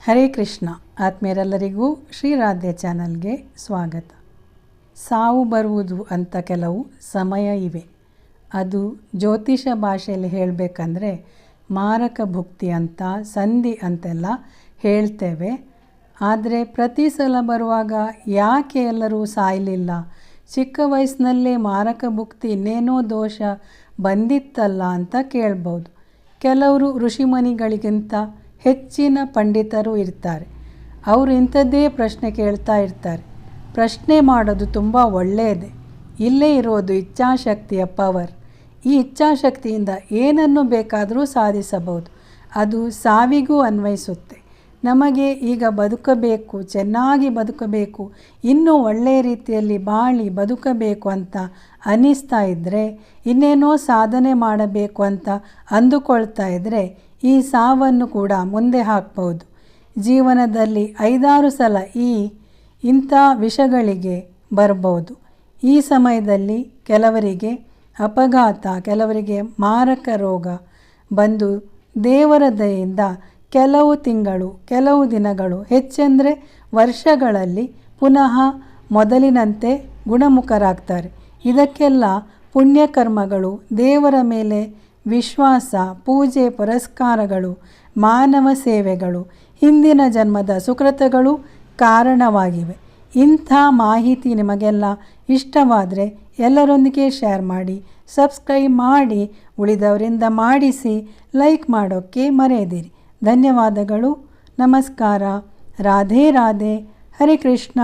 ಹರೇ ಕೃಷ್ಣ. ಆತ್ಮೀಯರೆಲ್ಲರಿಗೂ ಶ್ರೀರಾಧೆ ಚಾನಲ್ಗೆ ಸ್ವಾಗತ. ಸಾವು ಬರುವುದು ಅಂತ ಕೆಲವು ಸಮಯ ಇವೆ. ಅದು ಜ್ಯೋತಿಷ ಭಾಷೆಯಲ್ಲಿ ಹೇಳಬೇಕಂದ್ರೆ ಮಾರಕ ಭುಕ್ತಿ ಅಂತ, ಸಂಧಿ ಅಂತೆಲ್ಲ ಹೇಳ್ತೇವೆ. ಆದರೆ ಪ್ರತಿ ಸಲ ಬರುವಾಗ ಯಾಕೆ ಎಲ್ಲರೂ ಸಾಯಲಿಲ್ಲ, ಚಿಕ್ಕ ವಯಸ್ಸಿನಲ್ಲೇ ಮಾರಕ ಭುಕ್ತಿ ಇನ್ನೇನೋ ದೋಷ ಬಂದಿತ್ತಲ್ಲ ಅಂತ ಕೇಳ್ಬೋದು. ಕೆಲವರು ಋಷಿಮುನಿಗಳಿಗಿಂತ ಹೆಚ್ಚಿನ ಪಂಡಿತರು ಇರ್ತಾರೆ. ಅವರು ಇಂಥದ್ದೇ ಪ್ರಶ್ನೆ ಕೇಳ್ತಾ ಇರ್ತಾರೆ. ಪ್ರಶ್ನೆ ಮಾಡೋದು ತುಂಬ ಒಳ್ಳೆಯದೇ. ಇಲ್ಲೇ ಇರೋದು ಇಚ್ಛಾಶಕ್ತಿಯ ಪವರ್. ಈ ಇಚ್ಛಾಶಕ್ತಿಯಿಂದ ಏನನ್ನು ಬೇಕಾದರೂ ಸಾಧಿಸಬಹುದು. ಅದು ಸಾವಿಗೂ ಅನ್ವಯಿಸುತ್ತೆ. ನಮಗೆ ಈಗ ಬದುಕಬೇಕು, ಚೆನ್ನಾಗಿ ಬದುಕಬೇಕು, ಇನ್ನೂ ಒಳ್ಳೆಯ ರೀತಿಯಲ್ಲಿ ಬಾಳಿ ಬದುಕಬೇಕು ಅಂತ ಅನ್ನಿಸ್ತಾ ಇದ್ದರೆ, ಇನ್ನೇನೋ ಸಾಧನೆ ಮಾಡಬೇಕು ಅಂತ ಅಂದುಕೊಳ್ತಾ ಇದ್ದರೆ ಈ ಸಾವನ್ನು ಕೂಡ ಮುಂದೆ ಹಾಕ್ಬೋದು. ಜೀವನದಲ್ಲಿ 5-6 ಸಲ ಇಂಥ ವಿಷಗಳಿಗೆ ಬರ್ಬೋದು. ಈ ಸಮಯದಲ್ಲಿ ಕೆಲವರಿಗೆ ಅಪಘಾತ, ಕೆಲವರಿಗೆ ಮಾರಕ ರೋಗ ಬಂದು ದೇವರ ದಯೆಯಿಂದ ಕೆಲವು ತಿಂಗಳು, ಕೆಲವು ದಿನಗಳು, ಹೆಚ್ಚೆಂದರೆ ವರ್ಷಗಳಲ್ಲಿ ಪುನಃ ಮೊದಲಿನಂತೆ ಗುಣಮುಖರಾಗ್ತಾರೆ. ಇದಕ್ಕೆಲ್ಲ ಪುಣ್ಯಕರ್ಮಗಳು, ದೇವರ ಮೇಲೆ ವಿಶ್ವಾಸ, ಪೂಜೆ ಪುರಸ್ಕಾರಗಳು, ಮಾನವ ಸೇವೆಗಳು, ಹಿಂದಿನ ಜನ್ಮದ ಸುಕೃತಗಳು ಕಾರಣವಾಗಿವೆ. ಇಂಥ ಮಾಹಿತಿ ನಿಮಗೆಲ್ಲ ಇಷ್ಟವಾದರೆ ಎಲ್ಲರೊಂದಿಗೆ ಶೇರ್ ಮಾಡಿ, ಸಬ್ಸ್ಕ್ರೈಬ್ ಮಾಡಿ, ಉಳಿದವರಿಂದ ಮಾಡಿಸಿ, ಲೈಕ್ ಮಾಡೋಕ್ಕೆ ಮರೆಯದಿರಿ. ಧನ್ಯವಾದಗಳು. ನಮಸ್ಕಾರ. ರಾಧೆ ರಾಧೆ. ಹರೇ ಕೃಷ್ಣ.